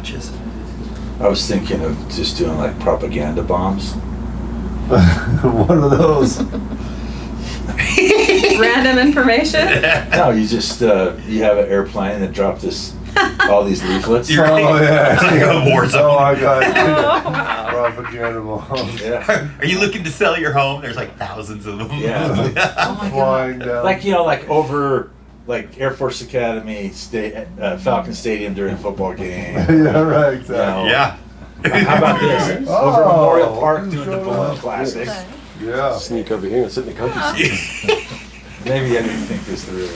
touches. I was thinking of just doing like propaganda bombs. What are those? Random information? No, you just you have an airplane that dropped all these leaflets. You're Oh, yeah. like a war zone. Oh, I got it. Oh, wow. Propaganda bombs. Yeah. Are you looking to sell your home? There's like thousands of them. Yeah. Oh my Flying God. down. Like like over like Air Force Academy, Falcon Stadium during a football game. Yeah, right, exactly. Yeah. How about this? Oh, Over Memorial Park doing the showed balloon up. classic. Yeah. Sneak over here and sit in the comfy seat. Maybe I didn't think this through.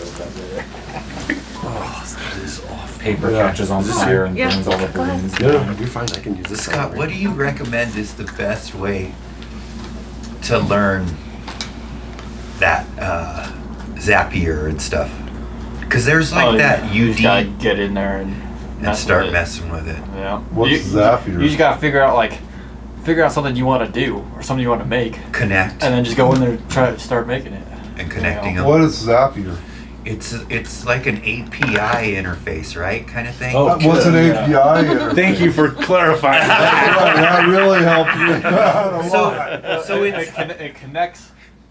Paper Yeah. catches on Is this fire here? and Yeah. burns all the balloons. Yeah, you're fine. I can use this. Scott, what do you recommend is the best way to learn that Zapier and stuff? Because there's like that You just gotta UD get in there and and start with it. messing with it. Yeah. What's you, Zapier? You just gotta figure out something you want to do or something you want to make, Connect and then just go in there and try to start making it. and connecting You know? them. What is Zapier? It's like an API interface, right? Kind of thing. Oh, What's an yeah. API interface? Thank you for clarifying that. Right, that really helped me out a lot. So it, it's it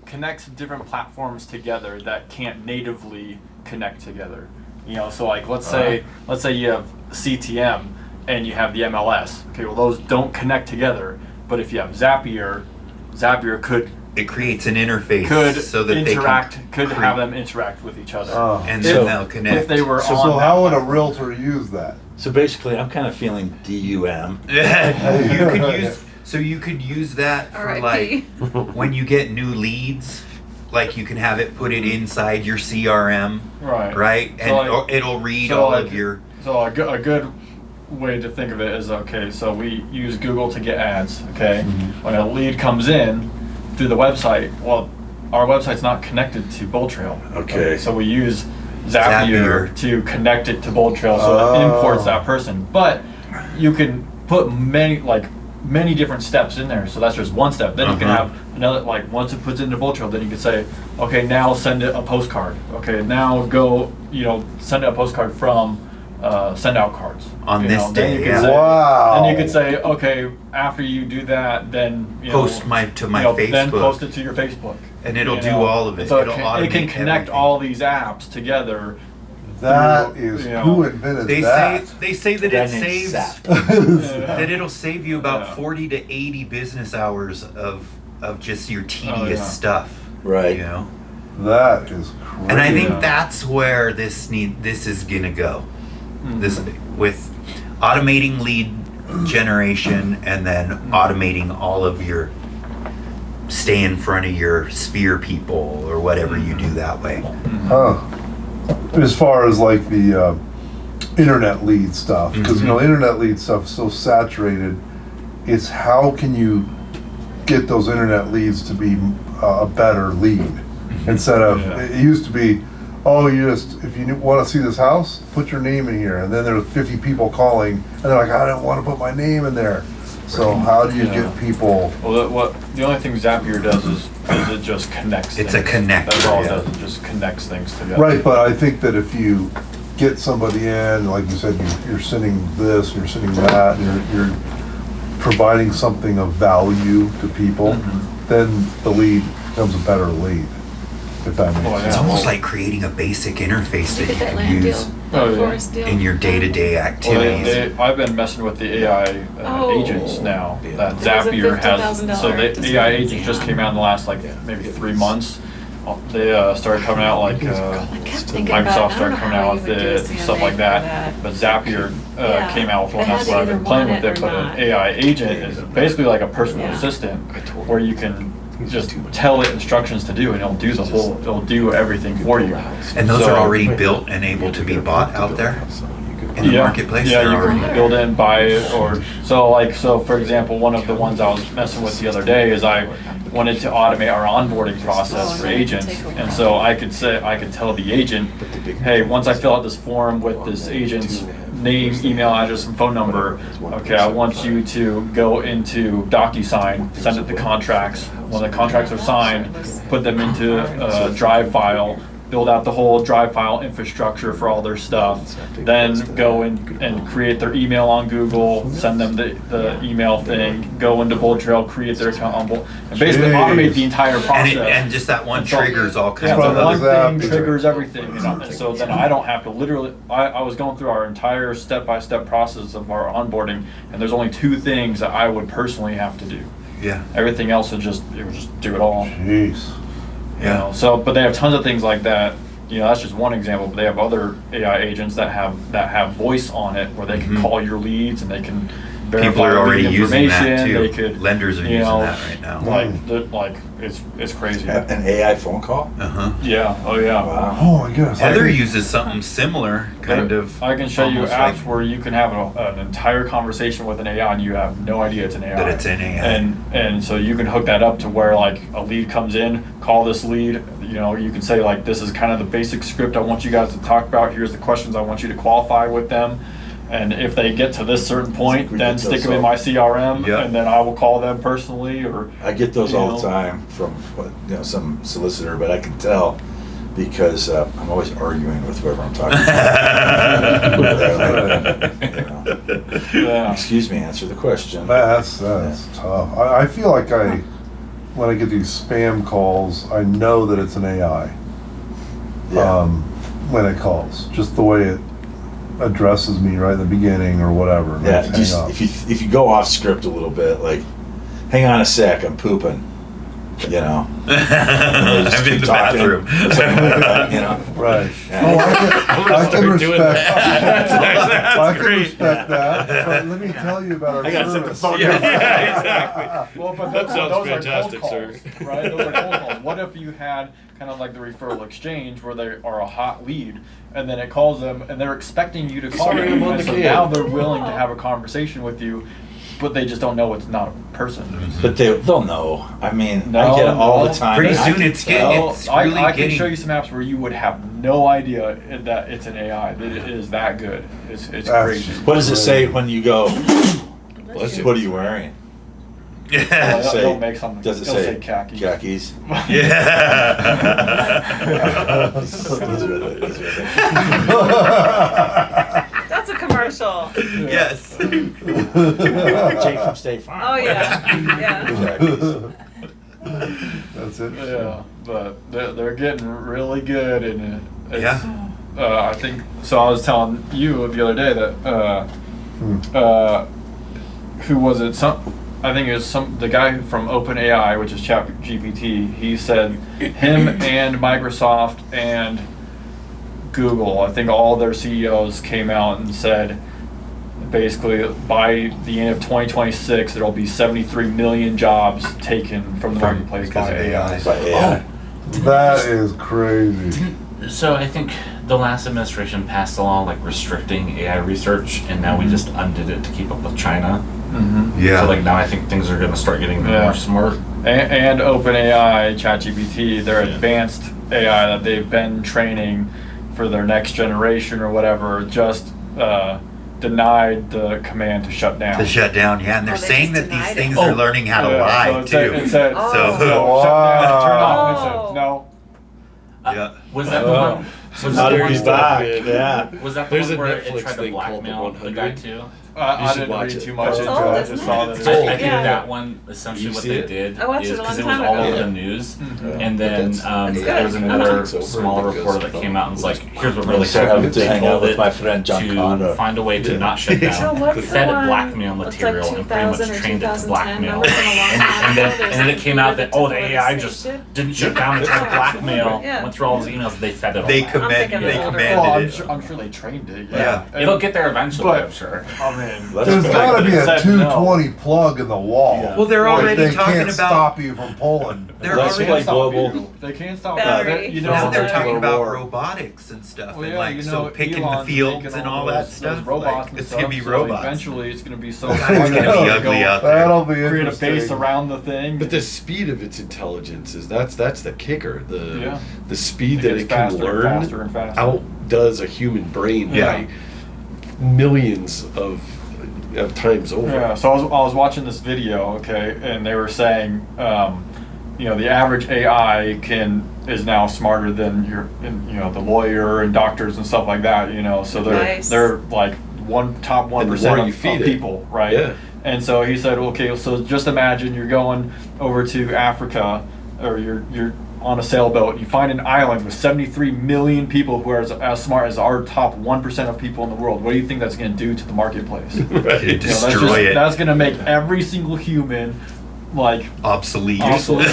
connects different platforms together that can't natively connect together. You know, so like let's say you have CTM and you have the MLS. Okay, well those don't connect together. But if you have Zapier could it creates an interface so that interact, they can could have them interact with each other. Oh. and So- then they'll connect. If they were So on how that would a platform. realtor use that? So basically, I'm kind of feeling DUM. you could use that for R.I.P. like when you get new leads, like you can have it put it inside your CRM, right? And So, it'll read so all like- of your. So a good way to think of it is, okay, so we use Google to get ads, okay? When a lead comes in through the website, well, our website's not connected to Bold Trail. Okay. So we use Zapier to connect it to Bold Trail, so it imports that person. But you can put many different steps in there, so that's just one step. Then you can have another, like once it puts into Bold Trail, then you can say, okay, now send it a postcard. Okay, now go, send it a postcard from send out cards. On You this know, then day, you could yeah. say- Wow. Then you could say, okay, after you do that, then Post to my Facebook. Then post it to your Facebook, And it'll you do know? all of it. So It'll it automate can connect everything. all these apps together. That through, is, you know, who invented They that? say that Guy it named saves Zap. that it'll save you about Yeah. 40 to 80 business hours of just your tedious yeah. stuff. Right. You know? That is crazy. And I think Yeah. that's where this is gonna go. This with automating lead generation and then automating all of your stay in front of your sphere people or whatever you do that way. Huh. As far as like the internet lead stuff, because internet lead stuff is so saturated. It's how can you get those internet leads to be a better lead instead of it used to be, oh, if you want to see this house, put your name in here, and then there's 50 people calling, and they're like, I don't want to put my name in there. So how do you get people? Well, the only thing Zapier does is it just connects. It's a things. connector, That's all it yeah. does. It just connects things together. Right, but I think that if you get somebody in, like you said, you're sending this, you're sending that, you're providing something of value to people, then the lead becomes a better lead. If that makes Oh, yeah. sense. It's almost like creating a basic interface Did that you you get that can land use deal? Oh, That yeah. forest deal? in your day-to-day Well, activities. I've been messing with the AI Oh. agents now that There was a Zapier has. $50,000 So the AI agents just came out in the last maybe 3 months. They started coming out like I kept thinking about it. Microsoft I don't started know coming how out you with would do a it, stuff like CMA that. for But Zapier Yeah. came out with one. It That's has what I've either been playing want with it it. or But not. an AI agent is basically like a personal Yeah. assistant where you can just tell it instructions to do, and it'll do everything for you. And those So- are already built and able to be bought out there in the marketplace. Yeah, They're you already can build it and buy it, or so for example, one of the ones I was messing with the other day is I wanted to automate our onboarding process for agents, and so I could tell the agent, hey, once I fill out this form with this agent's name, email address, and phone number, okay, I want you to go into DocuSign, send it the contracts. When the contracts are signed, put them into a Drive file, build out the whole drive file infrastructure for all their stuff, then go and create their email on Google, send them the email thing, go into Bold Trail, create their account on Bold, and basically Jeez. automate the entire process. And just that one And so- triggers all kinds Yeah, of so From one the other. thing zap. triggers everything, and so then I don't have to literally. I was going through our entire step-by-step process of our onboarding, and there's only 2 things that I would personally have to do. Yeah, Everything else would just do it all. Jeez. You know, so but they have tons of things like that. You know, that's just one example. But they have other AI agents that have voice on it, where they can Mhm. call your leads and they can verify people are already lead using that information. too. They could, Lenders are you using know, that right now. like it's crazy. An AI phone call? Uh-huh. Yeah. Oh yeah. Wow. Oh my goodness. I Heather could- uses something similar, kind of. I can show you almost apps like where you can have an entire conversation with an AI and you have no idea it's an AI. that it's in AI. And so you can hook that up to where like a lead comes in, call this lead, you know, you can say like, this is kind of the basic script I want you guys to talk about. Here's the questions I want you to qualify with them. And if they get to this certain point, We then get stick those them in all. my CRM Yeah. and then I will call them personally or. I get those You all know. the time from some solicitor, but I can tell because I'm always arguing with whoever I'm talking to. Yeah. Excuse me, answer the question. That's tough. I feel like when I get these spam calls, I know that it's an AI. Yeah. When it calls, just the way it addresses me right in the beginning or whatever. Yeah, Hang just up. if you go off script a little bit, like, hang on a sec, I'm pooping, you know. I'm Just in keep the talking, bathroom. something like that, you know. Right. Yeah. Oh, I can start doing respect that. I can respect that. But let me tell you about our I gotta set the service. phone Yeah, down. exactly. Well, but That those, sounds those fantastic, are cold sir. calls, right? Those are cold calls. What if you had kind of like the referral exchange where they are a hot lead, and then it calls them, and they're expecting you to call Sorry, them, I'm on and the so can. now they're willing to have a conversation with you, but they just don't know it's not a person. But they'll know. I mean, No, I get it all no. the time. Pretty and I soon can it's tell. getting- Well, It's I really can getting- show you some apps where you would have no idea that it's an AI, that it is that good. It's That's- crazy. What does it say when you go, Bless you. what are you wearing? Yeah. Say- It'll make something. Does it It'll say khakis. khakis? Yeah. These are the- That's a commercial. Yes. Jake from State Farm. Oh, yeah. Yeah. Khakis. That's it. Yeah, but they're getting really good, and it's, Yeah. I think so. I was telling you the other day that who was it? I think it was the guy from OpenAI, which is ChatGPT. He said him and Microsoft and Google, I think all their CEOs came out and said basically by the end of 2026 there'll be 73 million jobs taken from the From- marketplace because by of AI. AI. By AI. That is crazy. So I think the last administration passed a law like restricting AI research, and now we just undid it to keep up with China. Mm-hmm. Yeah. So like now I think things are gonna start getting Yeah. more smart. And OpenAI, ChatGPT, their advanced AI that they've been training for their next generation or whatever, just denied the command to shut down. To shut down, yeah, and they're Oh, they saying just that these denied things it. are learning how to Yeah, lie so it said, too. it said, Oh. so shut down, turn off, and it said, no. Yeah. Was that the Oh. one? Was How that the did one he where- back? Yeah. Was that the There's one a where it Netflix tried to thing called The blackmail the guy 100. too? You I should didn't watch read it. too much It's into old, it. I isn't just saw it? that. It's I old. think Yeah. that one essentially You what see they it? did I watched is it a long because it time was all ago. over Yeah. the news, Mhm. and then It's good. there was another Netflix over smaller because reporter that came out and was like, "Here's what really So I happened." have to They hang out told with it my friend John to Conda. find a way to Yeah. not shut So down. what's the Fed it one? blackmail It's material like and pretty much 2000 or trained it to 2010. blackmail. Remember from a long time And then ago, there's and then it a came out computer that oh that the took over AI the just spaceship. didn't shut down and tried to blackmail. Yeah. Went through all his emails. They fed it all. They back. command, thinking they of older. commanded Well, it. I'm sure they trained it. Yeah. Yeah. And- It'll get there eventually, But- I'm sure. I mean, Let's There's go. gotta be a Said 220 plug in the wall. Yeah. Well, they're Like, already they talking can't about. stop you from pulling. They're Let's already play stop global. you. They can't stop Battery. you. Now they're talking Nuclear about war. robotics and stuff, Well, and yeah, like you so know, picking Elon's the fields making and all that those stuff. robots Like, and it's stuff, gonna be so robots. Eventually, it's gonna be so. God, it's gonna be ugly out there. That'll be Create a interesting. base around the thing. But the speed of its intelligence is that's the kicker. Yeah. The speed It that gets it can faster and learn faster and faster. outdoes a human brain Yeah. by millions of times over. Yeah, so I was watching this video, okay, and they were saying the average AI is now smarter than the lawyer and doctors and stuff like that. So Nice. they're like top 1% you of feed it. people, right? Yeah. And so he said, okay, so just imagine you're going over to Africa, or you're on a sailboat. You find an island with 73 million people who are as smart as our top 1% of people in the world. What do you think that's going to do to the marketplace? You destroy it. That's going to make every single human like Obsolete. obsolete.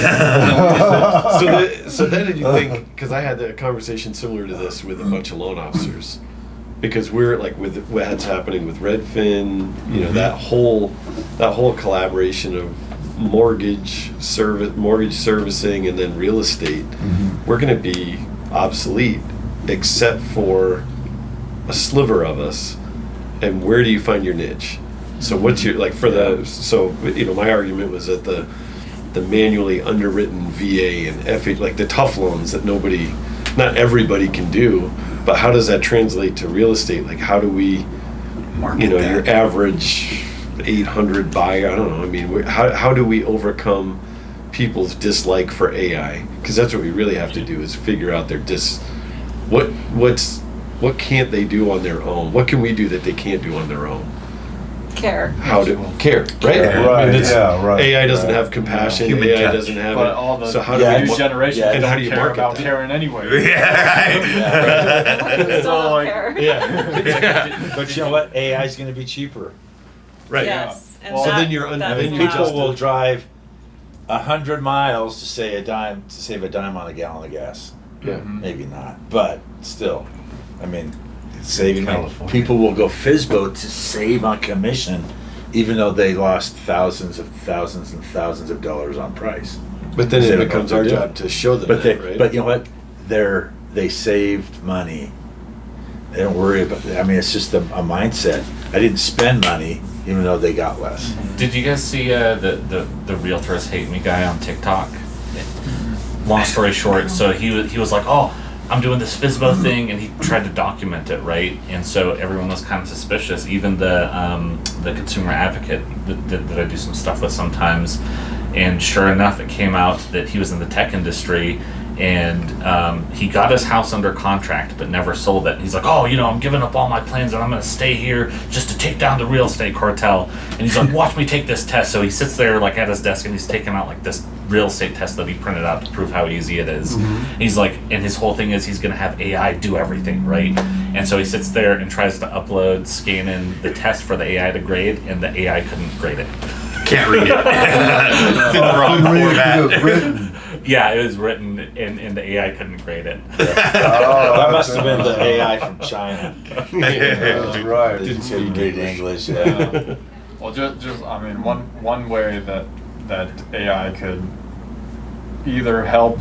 So then did you think, because I had a conversation similar to this with a bunch of loan officers, because we're like with what's happening with Redfin, that whole collaboration of mortgage servicing and then real estate, we're going to be obsolete except for a sliver of us. And where do you find your niche? So what's your my argument was that the manually underwritten VA and FH, like the tough loans that not everybody can do, but how does that translate to real estate? Like how do we, Market your that. average 800 buyer, I don't know, I mean, how do we overcome people's dislike for AI? Because that's what we really have to do is figure out their what can't they do on their own? What can we do that they can't do on their own? Care. How to care, right? Yeah, right, right. AI doesn't right. have compassion. Human AI touch. doesn't have But it. all the So how Yeah, do new we? generation and how don't do you care market about that? caring anyway. Yeah, right. We still don't like, care. Yeah. But you know what? AI is going to be cheaper. Right. Yes. And Well, so that- then you're that then is you're loud. People will drive 100 miles to save a dime on a gallon of gas. Yeah. Maybe not, but still, I mean, it's saving money. California. People will go FISBO to save on commission, even though they lost thousands and thousands of dollars on price. But then They it don't know becomes what our to do. job to show them But that, right? but you know what? They saved money. They don't worry about. I mean, it's just a mindset. I didn't spend money, even though they got less. Did you guys see the realtors hate me guy on TikTok? Long story short, so he was like, oh, I'm doing this FISBO thing, and he tried to document it, right? And so everyone was kind of suspicious. Even the consumer advocate that I do some stuff with sometimes, and sure enough, it came out that he was in the tech industry, and he got his house under contract but never sold it. He's like, oh, I'm giving up all my plans and I'm going to stay here just to take down the real estate cartel. And he's like, watch me take this test. So he sits there like at his desk and he's taking out like this real estate test that he printed out to prove how easy it is. He's like, and his whole thing is he's going to have AI do everything, right? And so he sits there and tries to scan in the test for the AI to grade, and the AI couldn't grade it. Can't read it. It's in the wrong Couldn't read it format. because it was written. Yeah, it was written and the AI couldn't grade it. That must have been the AI from China. That's right. Didn't speak read English. Yeah. Well, just I mean, one way that AI could either help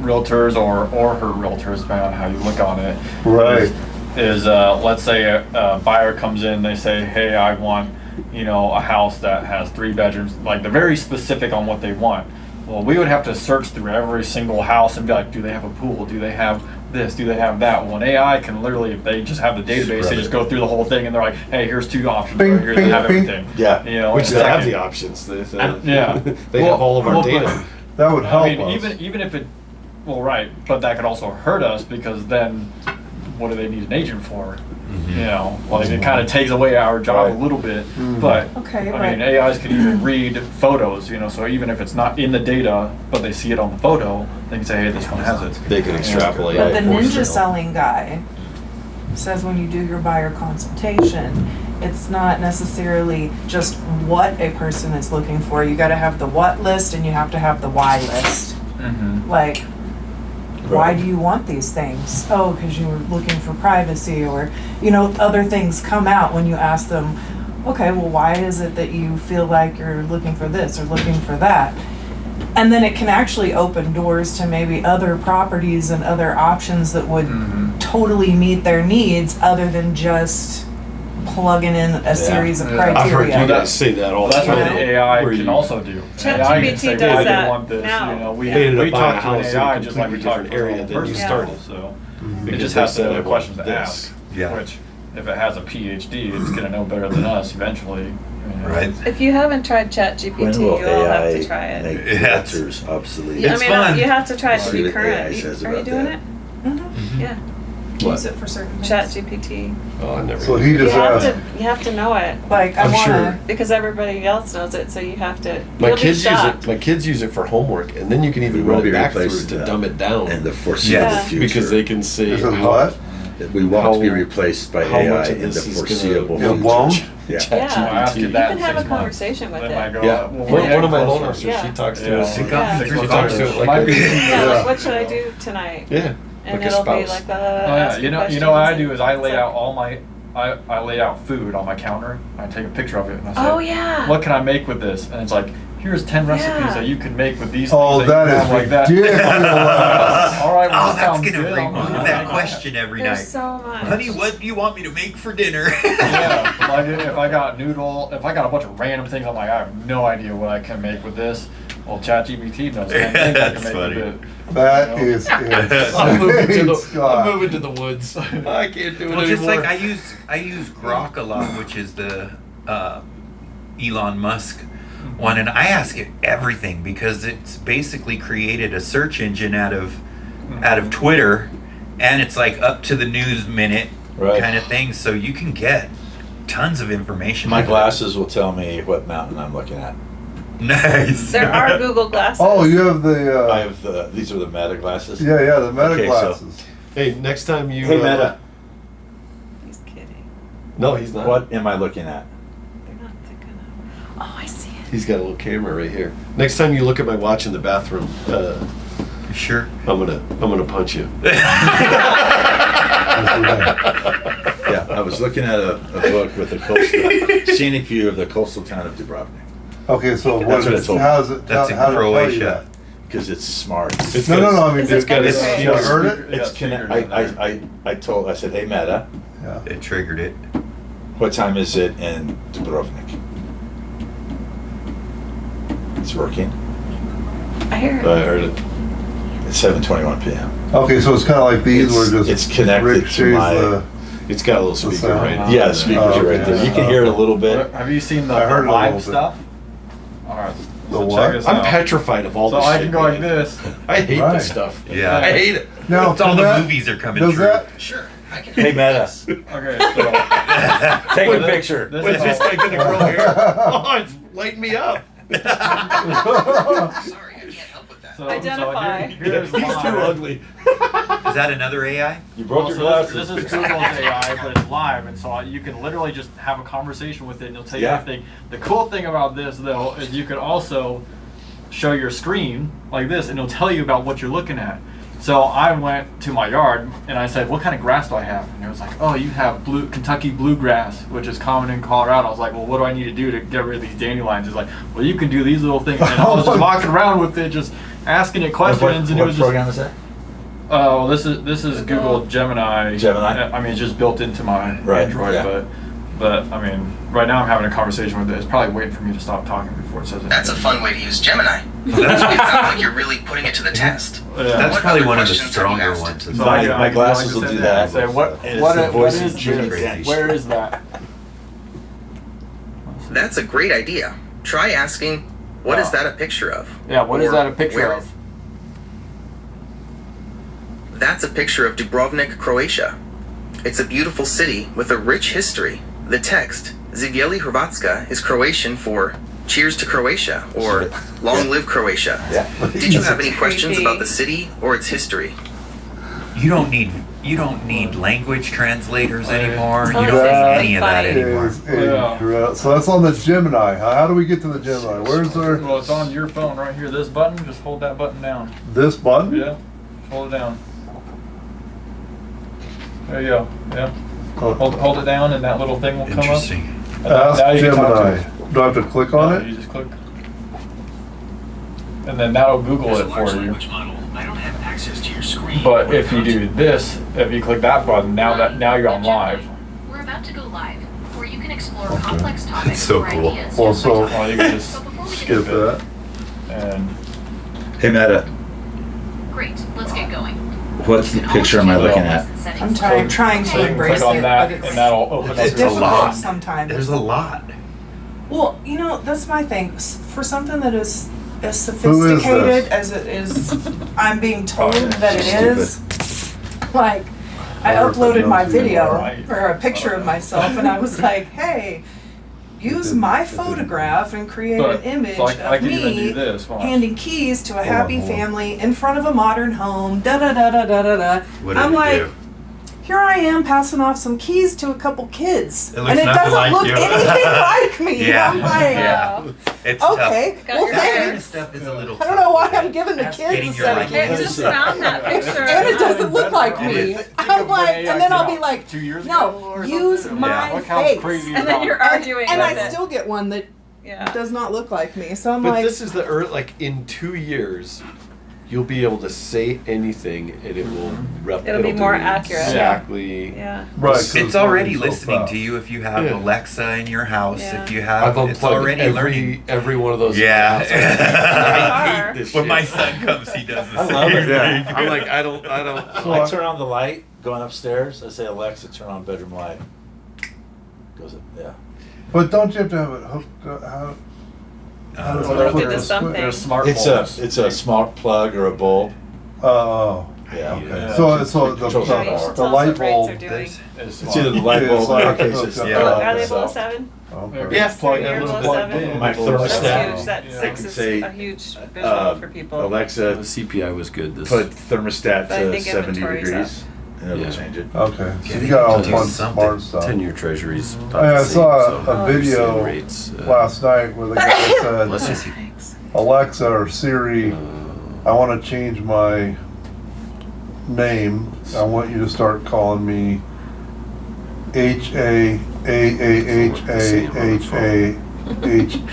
realtors or hurt realtors, depending on how you look on it. Right. Is let's say a buyer comes in, they say, hey, I want a house that has 3 bedrooms, like they're very specific on what they want. Well, we would have to search through every single house and be like, do they have a pool? Do they have this? Do they have that? Well, an AI can literally, if they just have the database, they just go through the whole thing and they're like, hey, here's 2 options. Bing, Or here they bing, have bing. everything. Yeah. Which in a they have second. the options. They Yeah. they have all of our Well, data. That would help I mean, us. even if it, well, right, but that could also hurt us because then, what do they need an agent for? Like it kind of takes away our job Right. a little bit. But Okay, I mean, AIs can even read photos. So even if it's not in the data, but they see it on the photo, they can say, hey, this one has it. They can extrapolate. But the for ninja sale. selling guy says when you do your buyer consultation, it's not necessarily just what a person is looking for. You got to have the what list and you have to have the why list. Mm-hmm. Like, why Right. do you want these things? Oh, because you were looking for privacy, or other things come out when you ask them, okay, well, why is it that you feel like you're looking for this or looking for that? And then it can actually open doors to maybe other properties and other options that would totally meet their needs, other than just plugging in a series of Yeah. criteria. I've heard you guys say that all Well, the that's time. what the AI where can you- also do. ChatGPT AI can say, does well, I that didn't want this. now. We, They ended we up buying talk a to an house in a AI just like we completely talk to different a area normal than you person. started. So it Because just they has to said, know I the want questions to this. ask. Yeah. Which, if it has a PhD, it's gonna know better than us eventually. Right. If you haven't tried When ChatGPT, will you'll have AI to try it. make Yeah. realtors obsolete? Yeah, It's I mean, fun. you have to try it to See be what current. AI says Are you about doing that. it? Mhm. Yeah. Use it for certain things. ChatGPT. Oh, I never. So used he it. just asked, You have to know it Like, I I'm wanna, sure. because everybody else knows it, so you have to. My you'll be kids use shocked. it. My kids use it for homework, and then you can We even won't run be it back through replaced to dumb it down. in the foreseeable Yeah. future. Because they can say is it how- what? We won't be how- replaced by how AI much of in the this is gonna- foreseeable It future. won't? Yeah. Yeah. I asked you You that can in have a 6 months. conversation with Then it. I go, Yeah. well, we're One of getting my loan closer. officers, Yeah. she talks to Yeah. us. It got me Yeah. through She talks to college. it like Might be- a, Yeah, Yeah. like what should I do tonight? yeah, And like a it'll be spouse. like the. Oh yeah, you know what I do is I lay out all my I lay out food on my counter. I take a picture of it and I say, Oh yeah. what can I make with this? And it's like, here's 10 recipes Yeah. that you can make with these Oh, things. that you is have like that. ridiculous. All right, well, Oh, that that's sounds gonna good. remove I'll- that question every There's night. so much. Honey, what do you want me to make for dinner? Yeah, like if I got if I got a bunch of random things, I'm like, I have no idea what I can make with this. Well, ChatGPT knows 10 things I That's can make funny. with it. That is I'm moving to insane, the. Scott. I'm moving to the woods. I can't do it Well, just anymore. like I use Grok a lot, which is the Elon Musk one, and I ask it everything because it's basically created a search engine out of Twitter, and it's like up to the news minute Right. kind of thing, so you can get tons of information. My out of it. glasses will tell me what mountain I'm looking at. Nice. There are Google Glasses. Oh, you have the, I have these are the Meta glasses. yeah, the Meta Okay, so- glasses. Hey, next time you. Hey Meta, He's kidding. No, he's not. what am I looking at? They're not thinking of. Oh, I see it. He's got a little camera right here. Next time you look at my watch in the bathroom, Sure. I'm gonna punch you. Yeah, I was looking at a book with a coastal scenic view of the coastal town of Dubrovnik Okay, so That's what it told me. how does it, That's in how to tell you Croatia. that? because it's smart. It's No, got no, a- I mean, Is it it's got gonna a, say- you heard it? It's speaker connect. down there. I said, hey Meta, Yeah. It triggered it. what time is it in Dubrovnik? It's working. I hear it. I heard it. It's 7:21 p.m. Okay, so it's kind of like these where just It's connected to ricochets my- the. It's got a little speaker sound. right now. Yeah, the speakers Oh, are right okay. there. You can hear it a little bit. Have you seen the I heard it a live little bit. stuff? All right. The so what? Check this I'm out. petrified of all So this I shit, can go like man. this. I hate Right. this stuff. Yeah. I hate it. Now, It's all can the that- movies are coming does true. that? Hey Meta, Okay, so take a this- picture. This When's is this all- guy gonna grow hair? Oh, it's lighting me up. So, Identify. So here's He's too mine. ugly. Is that another AI? You broke Well, your so glasses. this is Google's AI, but it's live, and so you can literally just have a conversation with it, and it'll tell you Yeah. everything. The cool thing about this, though, is you can also show your screen like this, and it'll tell you about what you're looking at. So I went to my yard, and I said, what kind of grass do I have? And it was like, oh, you have Kentucky bluegrass, which is common in Colorado. I was like, well, what do I need to do to get rid of these dandelions? It's like, well, you can do these little things. And I was just walking around with it, just asking it questions, and it What was just... program is that? Oh, this is Google Gemini. Gemini? I mean, it's just built into my Right, Android, yeah. but I mean, right now I'm having a conversation with it. It's probably waiting for me to stop talking before it says it. That's a fun way to use Gemini. That's, It sounds like you're really putting it to the test. Yeah. that's What probably other one of the questions have you stronger asked ones. it? as So well. My- I my can glasses go will like do I that. Say, what And it's what the what voice is of Judi this? Dench. Where is that? That's a great idea. Try asking, what is Wow. that a picture of? Yeah, what is Or that a picture where- of? That's a picture of Dubrovnik, Croatia. It's a beautiful city with a rich history. The text, Živjeli Hrvatska, is Croatian for Cheers to Croatia or Long Live Croatia. Yeah. Did you have any questions Creepy. about the city or its history? You don't need language translators anymore. Oh, You it's don't That need any of that funny. anymore. Is incredible. So that's on the Gemini. How do we get to the Gemini? Where's our Well, it's on your phone right here. This button. Just hold that button down. this button? Yeah, hold it down. There you go. Yeah, Oh, hold it down, and that little thing will come up. Interesting. And now Ask you can talk to Gemini. it. Do I have to click on No, it? You just click, and then that'll Google it for you. I don't have access to your screen. But if you do this, if you click that button, now you're on live. We're about to go live, where you can explore complex topics That's so or cool. ideas. Well, just by so- talking. Well, you can just So before we Skip get that. and Hey Meta, great, let's get going. what picture am I looking at? I'm trying so to you can embrace click on it, that, but it's and that'll open up It's your a lot. difficult sometimes. There's a lot. Well, you know, that's my thing. For something that is as Who is sophisticated this? as it is, I'm being told Oh, yeah, that it stupid. is. Like, I Wonder if it uploaded my knows who you video are. or a picture of myself, and I was like, "Hey, use my photograph and create But, an image so I of can even do me this. Watch. handing keys to a happy hold on. family in front of a modern home." Da da da da da da da. What did I'm it like, do? here I am passing off some keys to a couple kids, It looks and it nothing doesn't like look you. anything like me. Yeah. I'm like, Yeah. It's okay, Got well your Tough. That kind of thanks. stuff is a little. I don't know why tough. I'm giving the That's kids getting a your set of life. It keys. just found that picture. And it doesn't look like It me. is. I'm like, and then I'll be like, 2 years ago no, or use something? my Look how face. crazy And then you're arguing And with I it. still get one that Yeah. does not look like me. So I'm But like, this is the like in 2 years, you'll be able to say anything and it will It'll be more do accurate. Exactly. Yeah. Right. 'cause It's already moving so listening fast. to you if you have Yeah. Alexa in your house. Yeah. If you I've have, it's unplugged already learning. every one of those. Yeah. apps. I Car. hate this When shit. my son comes, he does the I same love it. thing. Yeah. I'm like, I don't. I turn on the light going upstairs. I say, Alexa, turn on bedroom light. Goes, yeah. But don't you have to have it hooked? How does Uh, it Hooked flip into the something. switch? There's smart It's a smart plug or a bulb. Oh, Yeah. okay. So the Controls Yeah, you the should power. tell us light what rates bulb. are doing. There's- It's either the light Yeah, bulb it's or like in case hooked it's up. Yeah. Are they itself. below 7? Okay. Yeah, plug You're in below little 7? My That's thermostat. huge. That I 6 can is say, a huge visual for people. Alexa, CPI was good. This put thermostat But I to think 70 inventory's degrees, and it'll Yeah. change it. Okay. So Yeah, you got all do fun something. smart stuff. 10-year treasuries. I saw a Oh, video rates, last night where the guy said, Thanks. Alexa or Siri, I want to change my name. I want you to start calling me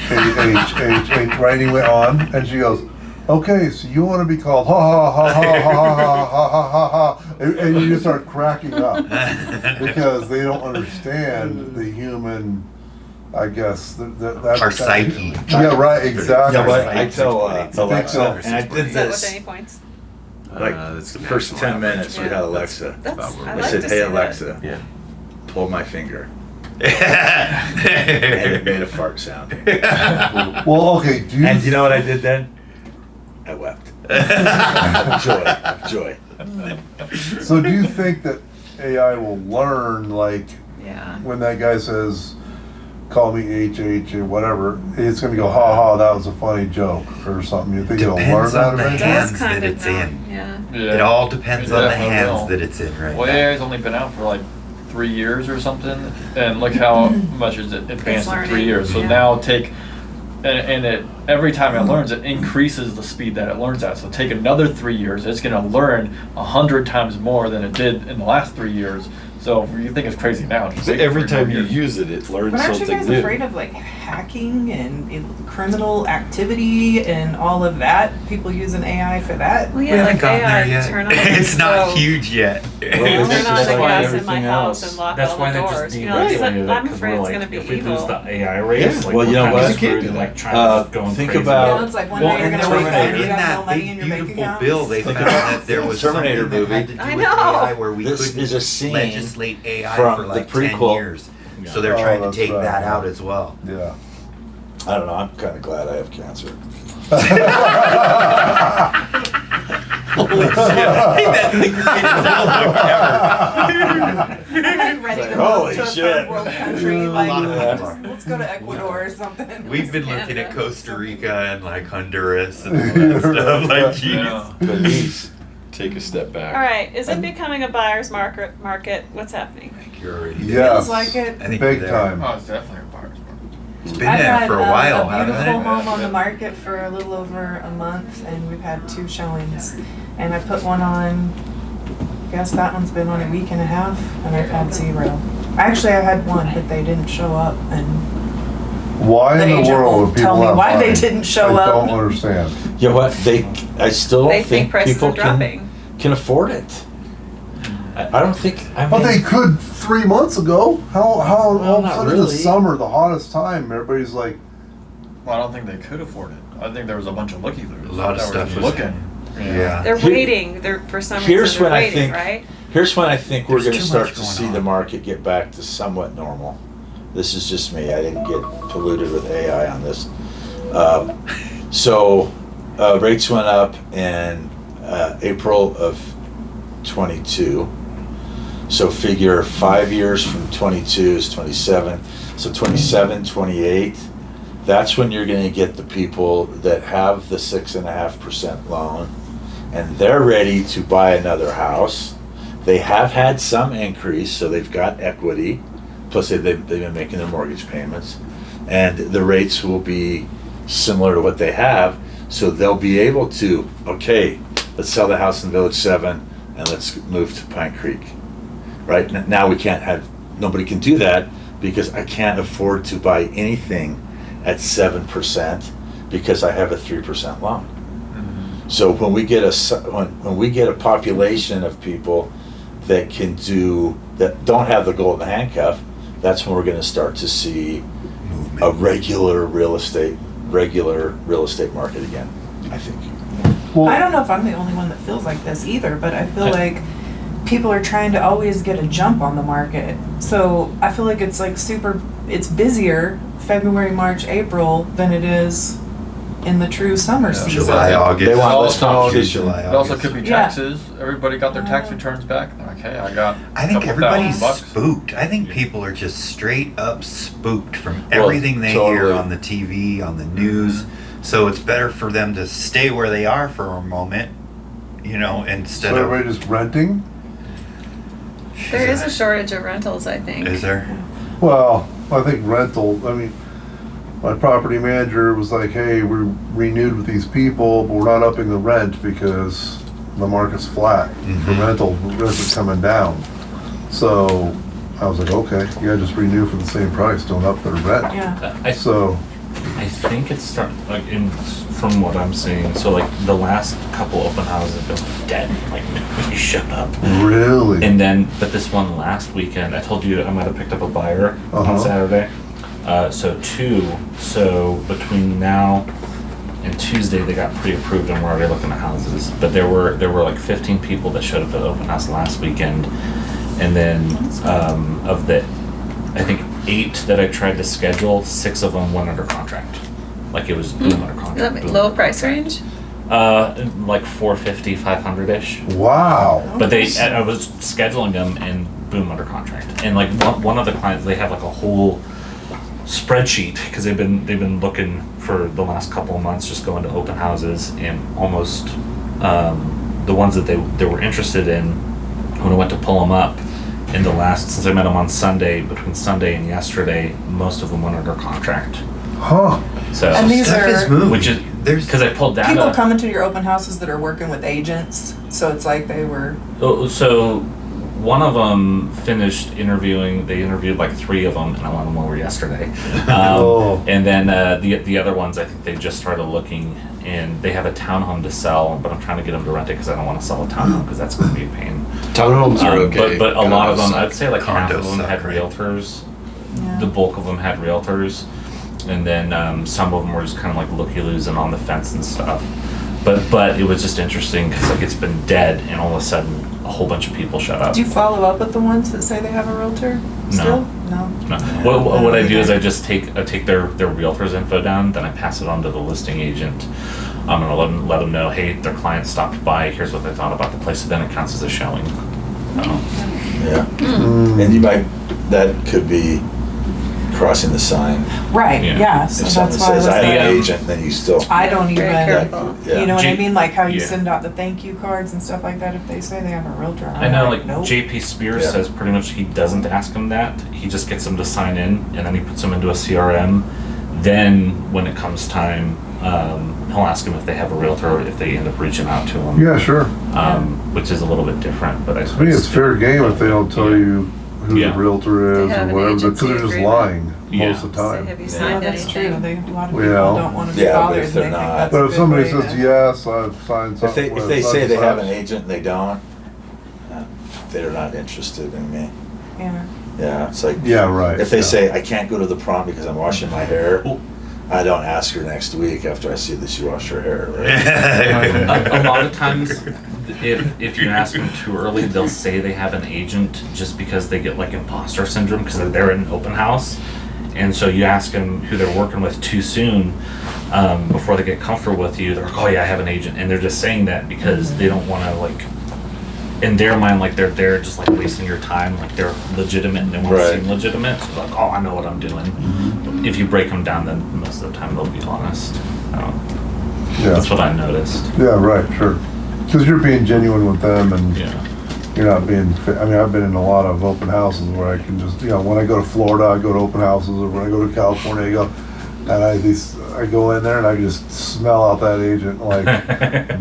H-A-A-A-H-A-H-A-H-A-H-A-H. Right, he went on, and she goes, okay, so you want to be called ha ha ha ha ha ha ha ha ha ha, and you just start cracking up because they don't understand the human, I guess, that Our psyche. Yeah, right, exactly. Yeah, but I tell It's Alexa, so. and I did Is that with this, any points? like, that's the first 10 minutes we Yeah. had Alexa. That's, about where I we I like said, to hey see that. Alexa, Yeah. pull my finger. And it made a fart sound. Well, okay, do you? And you know what I did then? I wept. Joy. So do you think that AI will learn, like, Yeah. when that guy says, call me HH or whatever, it's gonna go, ha ha, that was a funny joke or something? You think it'll learn Depends that on the eventually? hands Does that kind of it's not, in. Yeah. Yeah. It all depends It on the definitely hands will. that it's in right Well, now. AI's only been out for like 3 years or something, and look how much is it advanced in 3 learning, years. So yeah. now and it every time it learns, it increases the speed that it learns at. So take another 3 years, it's gonna learn 100 times more than it did in the last 3 years. So if you think it's crazy now, just wait Every 3 more time you years. use it, it learns but aren't you something guys new. afraid of like hacking and criminal activity and all of that? People using AI for that? Well, We yeah, haven't like gotten AI, there yet. turn on the It's not stove. huge yet. Well, Turn it's on the just like gas in my everything house else. and lock That's all why the they doors. just You need know, it's regulator like, that I'm could afraid it's like, gonna be if we evil. lose the AI race, like Well, you know we're what? kinda You can't screwed do and that. like trying to go Think crazy. about- Yeah, it's like one Well, day you're and gonna wake up Terminator. and you In have that no money big in your bank beautiful account. bill, they Think found about that there was Terminator something that had to movie. do I with know. AI where we This couldn't is a scene legislate AI from for the like 10 prequel. years. Yeah. So they're Oh, trying to that's take right. that out as well. Yeah. I don't know, I'm kind of glad I have cancer. Holy shit. Hey, that's the greatest outlook ever. I'm like ready to move Holy to a shit. third world country. Like, lot of Yeah. people are. let's go to Ecuador or something. We've been looking at Canada. Costa Rica and like Honduras and all that stuff. Like, jeez. Yeah. Belize. Take a step back. All right, is it becoming a buyer's market? What's happening? I think you're already Yes. Feels like it. I think Big you're there. time. Oh, it's definitely a buyer's market. It's been I've there had for a while, a hasn't beautiful it? home on the market for a little over a month, and we've had 2 showings. And I put one on. Guess that one's been on a week and a half, and I've had 0. Actually, I had 1, but they didn't show up, and Why The in the agent world will would people tell me have why they money? didn't show I up. don't understand. You know what? I still They don't think think prices people are dropping. can afford it. I don't think. I mean, But they could 3 months ago. How Well, all of a not sudden the really. summer, the hottest time, everybody's like, Well, I don't think they could afford it. I think there was a bunch of looky-loos. A lot of that were stuff was- looking. Yeah. They're Here- waiting. They're for some here's reason they're when waiting, I think- right? Here's when I think we're There's going to too start much to going see on. the market get back to somewhat normal. This is just me. I didn't get polluted with AI on this. So rates went up in April of 22. So figure 5 years from 22 is 27. So 27, 28, that's when you're going to get the people that have the 6.5% loan and they're ready to buy another house. They have had some increase, so they've got equity. Plus they've been making their mortgage payments. And the rates will be similar to what they have. So they'll be able to, okay, let's sell the house in Village 7 and let's move to Pine Creek. Right? Now we can't have, nobody can do that because I can't afford to buy anything at 7% because I have a 3% loan. So when we get when we get a population of people that can do, that don't have the golden handcuff, that's when we're going to start to see Movement. a regular real estate market again, I think. Well, I don't know if I'm the only one that feels like this either, but I feel like people are trying to always get a jump on the market. So I feel like it's like it's busier February, March, April than it is in the true summer season. July, August. They want less Also, competition. July, It also August. could be Yeah. taxes. Everybody got their tax returns back. They're like, hey, I got. I think couple everybody's $1,000 bucks. spooked. I think people are just straight up spooked from Well, everything they hear totally. on the TV, on the news. So it's better for them to stay where they are for a moment, you know, instead so of. everybody just renting? There is a shortage of rentals, I think. Is there? Well, I think rental, I mean, my property manager was like, hey, we're renewed with these people, but we're not upping the rent because the market's flat. The rental is coming down. So I was like, okay, you gotta just renew for the same price, don't up their rent. Yeah. So, I think it's starting, like, from what I'm seeing, so like the last couple open houses have been dead, like nobody showed up. really? And then, but this one last weekend, I told you I might have picked up a buyer Uh-huh. on Saturday. So between now and Tuesday, they got pre-approved and we're already looking at houses. But there were like 15 people that showed up at the open house last weekend. And then, of the, I think 8 that I tried to schedule, 6 of them went under contract. Like it was boom under contract. Is that boom low under price contract. range? Like 450, 500-ish. Wow. But I was scheduling them and boom, under contract. And like one of the clients, they have like a whole spreadsheet because they've been looking for the last couple of months, just going to open houses, and almost the ones that they were interested in, when I went to pull them up in the last, since I met them on Sunday, between Sunday and yesterday, most of them went under contract. Huh. So And these Stuff is are moving. which is There's because I pulled data. people coming to your open houses that are working with agents, so it's like they were. So one of them finished interviewing. They interviewed like 3 of them, and I won them over yesterday. Oh. And then the other ones, I think they just started looking, and they have a townhome to sell, but I'm trying to get them to rent it because I don't want to sell a townhome because that's going to be a pain. Townhomes are okay. But a lot of them, Condos I'd say like half of Condos them suck, had right? realtors. Yeah. The bulk of them had realtors, and then some of them were just kind of like looky-loos and on the fence and stuff. But it was just interesting because like it's been dead, and all of a sudden a whole bunch of people showed up. Do you follow up with the ones that say they have a realtor? Still? No. No. What I do is I just take their realtor's info down, then I pass it on to the listing agent. I'm gonna let them know, hey, their client stopped by. Here's what they thought about the place. So then it counts as a showing. Yeah. Mm. And you might, that could be crossing the sign. Right. Yeah. Yeah. So If someone that's why I was says, I like, have an agent, then you still. I don't even. Very careful. Yeah. You know what I mean? Like how you Yeah. send out the thank you cards and stuff like that if they say they have a realtor. I know, like nope. JP Spears Yeah. says pretty much he doesn't ask them that. He just gets them to sign in, and then he puts them into a CRM. Then when it comes time, he'll ask them if they have a realtor or if they end up reaching out to them. Yeah, sure. Which is a little bit different, but I I mean, it's fair game if they don't tell you who Yeah. the realtor They is have or an whatever, agency because they're just agreement. lying Yeah. most of the Say, time. have you Yeah. Yeah, signed that's true. anything? A lot of people Well, don't want to be yeah, but bothered. if and they're they think not- that's But a if good somebody way says, to- yes, I've signed If something they, with if they such say and they have an such. agent and they don't, they're not interested in me. Yeah. Yeah, it's like. Yeah, right. If they yeah. say, I can't go to the prom because I'm washing my hair, Well- I don't ask her next week after I see that she washed her hair, right? a lot of times, if you ask them too early, they'll say they have an agent just because they get like imposter syndrome because they're in an open house, And so you ask them who they're working with too soon, before they get comfortable with you. They're like, "Oh yeah, I have an agent," and they're just saying that because they don't want to, like, in their mind, like they're just like wasting your time, like they're legitimate and they want Right. to seem legitimate. So like, "Oh, I know what I'm doing." If you break them down, then most of the time they'll be honest. Yeah, That's what I noticed. yeah, right, sure. Because you're being genuine with them and Yeah. you're not being, I mean, I've been in a lot of open houses where I can just, when I go to Florida, I go to open houses, or when I go to California, I go, and I go in there and I just smell out that agent like,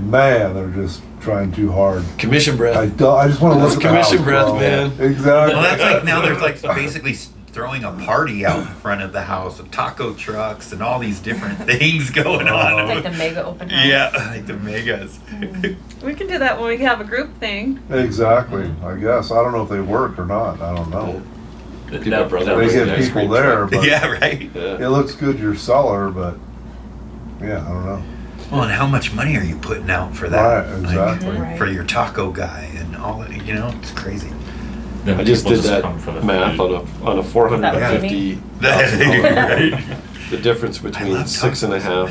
man, they're just trying too hard. Commission breath. I just want to look at the house. Commission breath, bro. man. Exactly. Well, that's like, now they're like basically throwing a party out in front of the house with taco trucks and all these different things going on. Like the mega open house. Yeah, like the megas. We can do that when we have a group thing. Exactly, I guess. I don't know if they work or not. I don't know. Get my brother. They with get the ice people cream there, truck. but Yeah, right. it looks good, your seller, but yeah, I don't know. Well, and how much money are you putting out for that? Right, exactly. Right. For your taco guy and all that, it's crazy. Then I just people did that come for the math food. on a $450,000. Right. The difference between love 6.5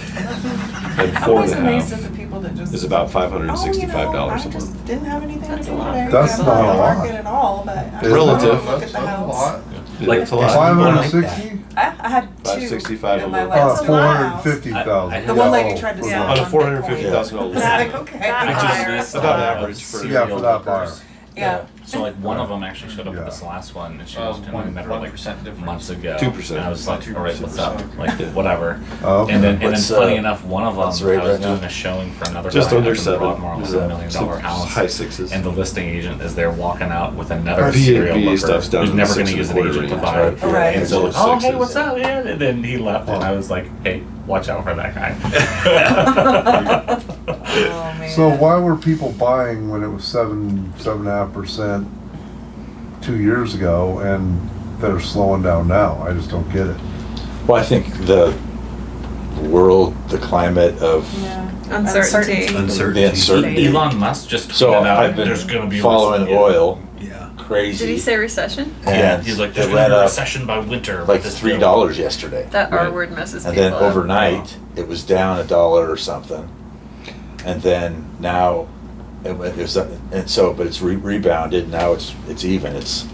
and I'm always amazed at 4.5 the people that just. is about $565 I a month. just didn't have anything to That's do a lot. today. That's I'm not a on the lot. market at all, but I It's just relative. Look at the house. Like, It's a lot. 560? I had two 565 in a my month. last Oh, house. 450,000. The one lady tried to for sell On a on $450,000 I was listing. like, okay. That I just buyer. missed, About average for- serial Yeah, for that buyer. workers. Yeah. So like one of them actually showed up Yeah. at this last one, and she Uh, was telling me met her like 1% difference. months ago. 2%. And I was like, 2%. all right, what's up? Like whatever. Oh, okay. And then What's, funny uh, enough, one of them I what's was the rate right doing now? a showing for another Just guy under up in 7. Broadmoor with Is a $1 that million some house. high sixes? And the listing agent is there walking out with another Our VA serial worker stuff's down who's in the never going to 6 use an and a agent to quarter buy. range, right? Right. And so like, Those oh hey, sixes. what's up? Yeah. And then he left, and I was like, hey, watch out for that guy. Oh, man. So why were people buying when it was 7.5% 2 years ago, and they're slowing down now? I just don't get it. Well, I think the world, the climate of, Yeah. Uncertainty. the Uncertainty. uncertainty. Elon Musk just So tweeted out I've been there's going to be a following recession. oil Yeah. crazy. Did he say recession? Yeah, And he's like, it there's going went to be a up recession by winter. like with this $3 yesterday. That Right. R word messes And people then up. overnight, it was down $1 or something. And then now, it was, and so, but it's rebounded. Now it's even. It's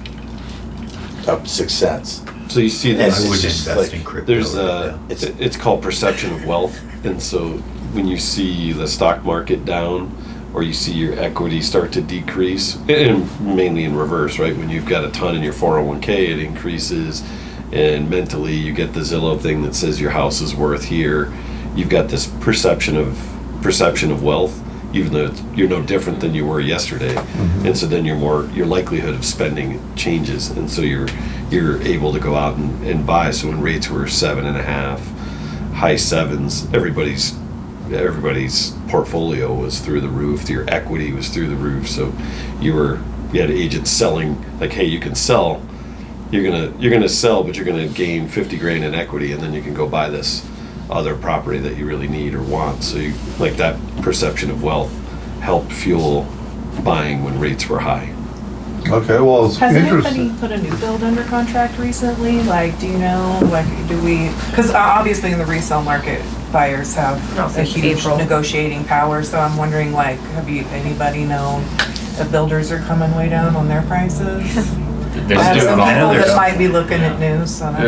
up 6 cents. So you see And this. I it's would just invest like- in crypto. There's right now. it's called perception of wealth, and so when you see the stock market down, or you see your equity start to decrease, and mainly in reverse, right? When you've got a ton in your 401k, it increases, and mentally you get the Zillow thing that says your house is worth here. You've got this perception of wealth, even though you're no different than you were yesterday, and so then your likelihood of spending changes, and so you're able to go out and buy. So when rates were 7.5, high 7s, everybody's portfolio was through the roof. Your equity was through the roof. So you had agents selling, like, hey, you can sell. You're gonna sell, but you're gonna gain 50 grand in equity, and then you can go buy this other property that you really need or want. So you, like, that perception of wealth helped fuel buying when rates were high. Okay, well, it's Has interesting. anybody put a new build under contract recently? Like, do you know, like, do we, because obviously in the resale market, buyers have No, a since huge April. negotiating power, so I'm wondering, like, anybody known if builders are coming way down on their prices? I There's have some different people there's- that might be looking at news, so that's.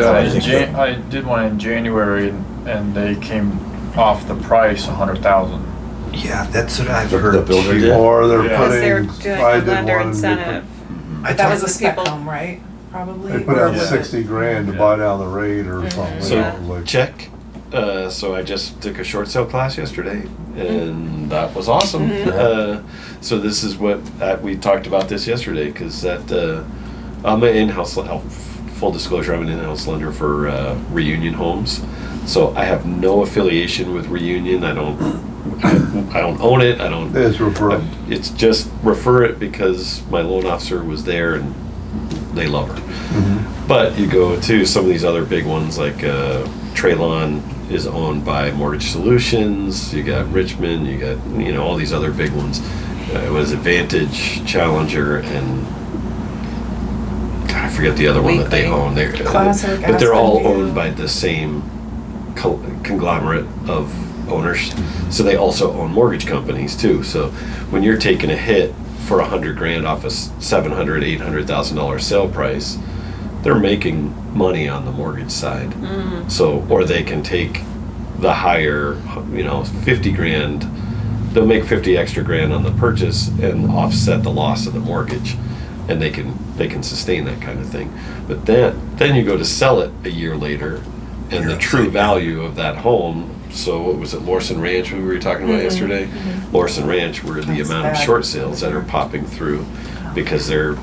Yeah, I think I did one in January and they came off the price 100,000. Yeah, that's what I've The heard. builder too. did? Or they're Yeah. Because they're putting, doing I a did lender one, incentive. I That was talked- a spec people- home, right? Probably. they put Or out was it- 60 grand to buy down the rate or something. So Yeah. Like, check. So I just took a short sale class yesterday, and that was awesome. So this is what we talked about this yesterday, because I'm an in-house. Full disclosure, I'm an in-house lender for Reunion Homes. So I have no affiliation with Reunion. I don't own it. I don't. It's referral. It's just refer it because my loan officer was there and they love her. But you go to some of these other big ones like Traylon is owned by Mortgage Solutions. You got Richmond. You got all these other big ones. It was Advantage, Challenger, and God, I forget the other one that they Weekly. own. Classic, But they're all Aspen View. owned by the same conglomerate of owners. So they also own mortgage companies too. So when you're taking a hit for $100,000 off a $700,000, $800,000 sale price, they're making money on the mortgage side. So, or they can take the higher, 50 grand. They'll make 50 extra grand on the purchase and offset the loss of the mortgage, and they can sustain that kind of thing. But then you go to sell it a year later, and the true value of that home. So what was it, Lorson Ranch we were talking about yesterday? Lorson Ranch, where the That's amount of bad. short sales that are popping through because they're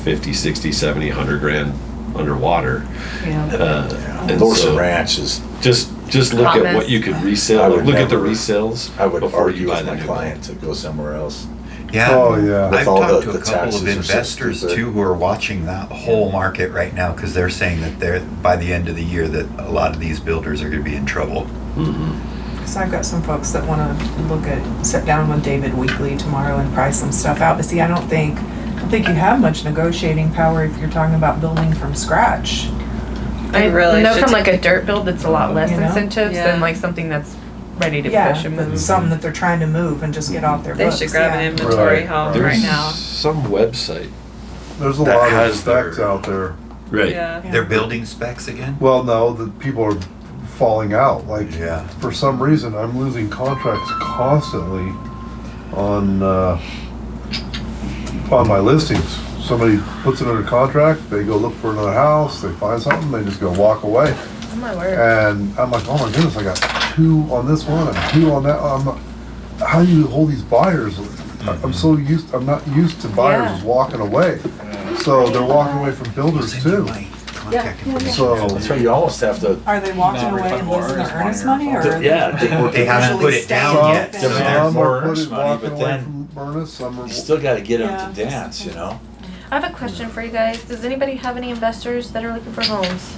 50, 60, 70, 100 grand underwater. Yeah. And Lorson so Ranch is, just look at what you could resell. I would Look at the never- resales I would before argue you buy with the my new client to go somewhere else. Yeah. Oh, yeah. I've With all talked to the a couple taxes of are so investors stupid. too who are watching that whole market right now because they're saying that by the end of the year that a lot of these builders are going to be in trouble. Because I've got some folks that want to sit down with David Weekly tomorrow and price some stuff out. But see, I don't think you have much negotiating power if you're talking about building from scratch. I really know should from like a dirt build, it's a lot less You know? incentives Yeah. than like something that's ready to Yeah, push and move. some that they're trying to move and just get off their They books. should grab yeah. an inventory Right. home There's right now. some website. There's a That lot of has specs their- out there. Right. Yeah. Yeah. They're building specs again? Well, no, the people are falling out. Like, Yeah. for some reason, I'm losing contracts constantly on my listings. Somebody puts it under contract, they go look for another house, they find something, they just go walk away. Oh my word. And I'm like, oh my goodness, I got 2 on this one and 2 on that. How do you hold these buyers? I'm not used to buyers Yeah. just walking away. So they're walking away from builders Send you too. my contact information. So, So you almost have to, Are they walking away and Non-refundable losing their earnest earnest money money, or or? are yeah, They haven't usually put it staying down with yet, them? so some they're are more putting- earnest money, walking but away then from earnest, some are. you still gotta get them Yeah. to dance, you know? I have a question for you guys. Does anybody have any investors that are looking for homes?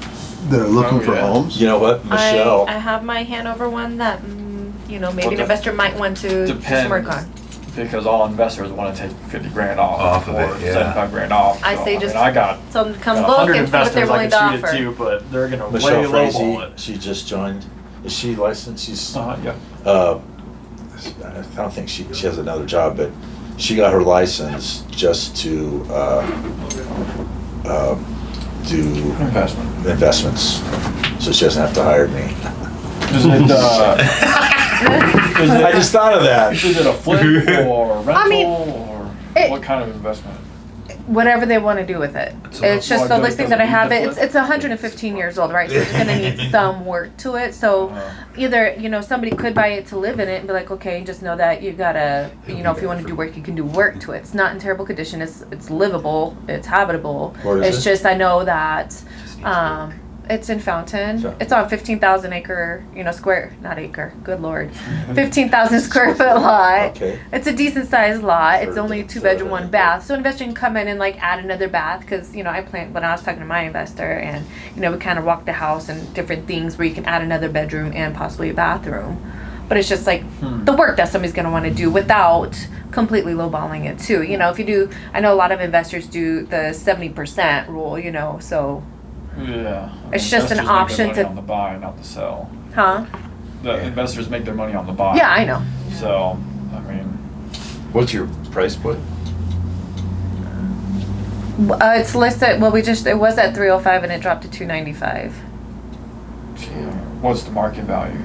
They're looking Oh, for yeah. homes? You know what, Michelle? I have my Hanover one that, maybe Well, an investor might want to do some work depends. on. Because all investors want to take 50 grand off. Off of or it, yeah. 75 grand off. I So, say mean, just I got So come got look 100 and see what they're investors I willing can to shoot it offer. to, but they're gonna Michelle way lowball Frazee, it. she just joined. Is she licensed? She's, Yeah. I don't think she has another job, but she got her license just to, do Investment. investments. So she doesn't have to hire me. Is it, I just thought of that. is it a flip or rental I mean, or it- what kind of investment? Whatever they want to do with it. So It's just Well, the does- listing does that it I need have. the It's flip? it's 115 years old, right? So it's gonna need some work to it. So either somebody could buy it to live in it and be like, okay, just know that you gotta if you want to do work, you can do work to it. It's not in terrible condition. It's livable. It's habitable. Where is It's it? just I know that Just needs work. it's in Fountain. Fountain. It's on 15,000 acre, square, not acre. Good lord, 15,000 square foot lot. Okay. It's a decent sized lot. It's For only the- 2 bedroom, for 1 the- bath. So an investor can come in and like add another bath because I plan when I was talking to my investor and we kind of walk the house and different things where you can add another bedroom and possibly a bathroom. But it's just like the work that somebody's gonna want to do without completely lowballing it too. If you do, I know a lot of investors do the 70% rule. So Yeah. It's just an investors make their option money to- on the buy, not the sell. huh? The investors make their money on the buy. Yeah, I know. So, I mean, What's your price point? It's listed. Well, it was at 305 and it dropped to 295. what's the market value?